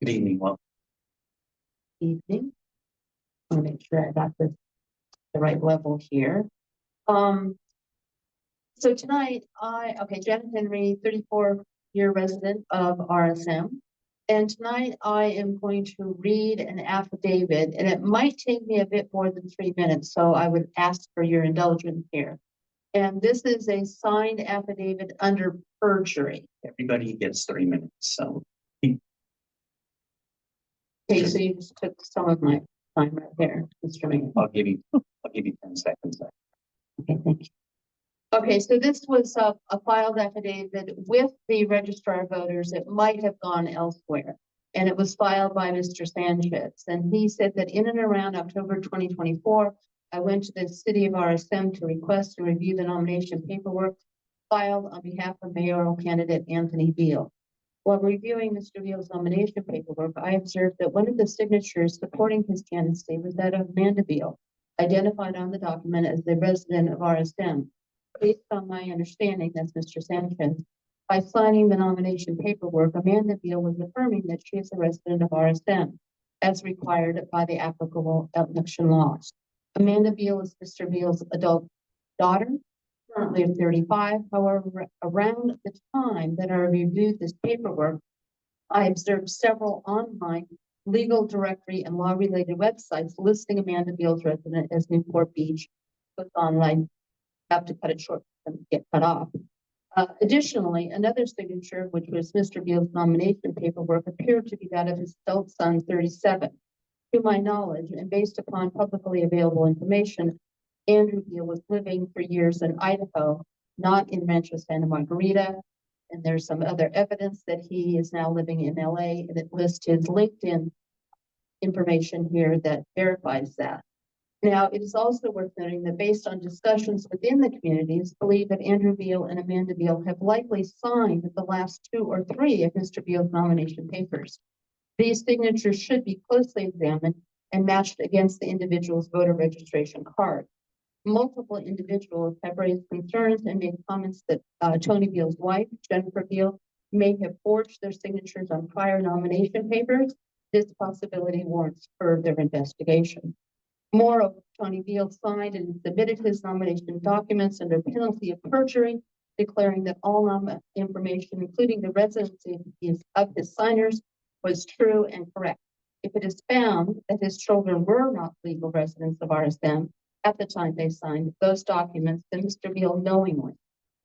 Good evening. Well, Evening. I want to make sure I got the right level here. So tonight Janet Henry, 34-year resident of RSM. And tonight I am going to read an affidavit, and it might take me a bit more than 3 minutes, so I would ask for your indulgence here. And this is a signed affidavit under perjury. everybody gets 3 minutes. So Okay, so you just took some of my time right there, Mr. Mayor. I'll give you 10 seconds. Okay, thank you. Okay, so this was a filed affidavit with the registrar of voters. It might have gone elsewhere. And it was filed by Mr. Sanchez. And he said that in and around October 2024, I went to the city of RSM to request and review the nomination paperwork filed on behalf of mayoral candidate Anthony Beall. While reviewing Mr. Beall's nomination paperwork, I observed that one of the signatures supporting his candidacy was that of Amanda Beall, identified on the document as the resident of RSM. Based on my understanding, that's Mr. Sanchez, by signing the nomination paperwork, Amanda Beall was affirming that she is a resident of RSM, as required by the applicable election laws. Amanda Beall is Mr. Beall's adult daughter, currently 35. However, around the time that I reviewed this paperwork, I observed several online legal directory and law-related websites listing Amanda Beall's resident as Newport Beach. Click online, have to cut it short and get cut off. Additionally, another signature, which was Mr. Beall's nomination paperwork, appeared to be that of his adult son, 37. To my knowledge, and based upon publicly available information, Andrew Beall was living for years in Idaho, not in Rancho, Santa Margarita. And there's some other evidence that he is now living in LA, and it lists his LinkedIn information here that verifies that. Now, it is also worth noting that based on discussions within the communities, believe that Andrew Beall and Amanda Beall have likely signed the last 2 or 3 of Mr. Beall's nomination papers. These signatures should be closely examined and matched against the individual's voter registration card. Multiple individuals have raised concerns and made comments that Tony Beall's wife, Jennifer Beall, may have forged their signatures on prior nomination papers. This possibility warrants further investigation. Moreover, Tony Beall signed and submitted his nomination documents under penalty of perjury, declaring that all information, including the residency of his signers, was true and correct. If it is found that his children were not legal residents of RSM at the time they signed those documents, then Mr. Beall knowingly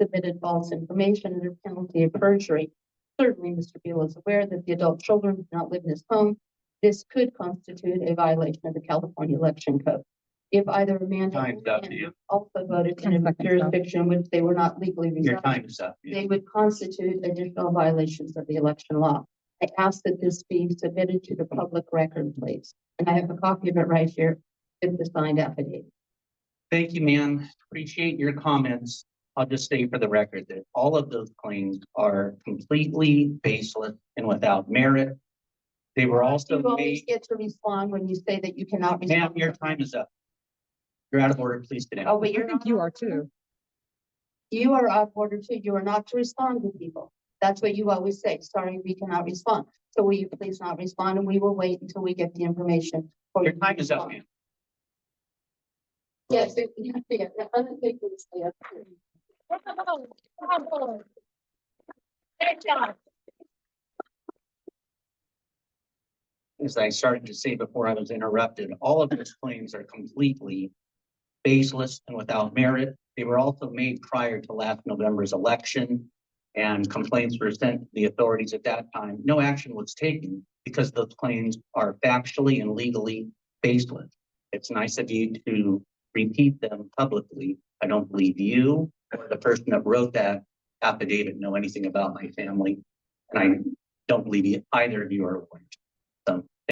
submitted false information under penalty of perjury. Certainly, Mr. Beall is aware that the adult children do not live in his home. This could constitute a violation of the California Election Code. If either Amanda and also voted in a jurisdiction in which they were not legally residing, they would constitute additional violations of the election law. I ask that this be submitted to the public record, please. And I have a copy of it right here with the signed affidavit. Thank you, ma'am. Appreciate your comments. I'll just say for the record that all of those claims are completely baseless and without merit. They were also You always get to respond when you say that you cannot respond. Ma'am, your time is up. You're out of order. Please sit down. Oh, but I think you are too. You are out of order too. You are not to respond to people. That's what you always say. Sorry, we cannot respond. So will you please not respond, and we will wait until we get the information. Your time is up, ma'am. Yes, yeah, unequivocally, yes. As I started to say before I was interrupted, all of those claims are completely baseless and without merit. They were also made prior to last November's election, and complaints were sent to the authorities at that time. No action was taken because those claims are factually and legally baseless. It's nice of you to repeat them publicly. I don't believe you or the person that wrote that affidavit know anything about my family, and I don't believe either of you are aware. So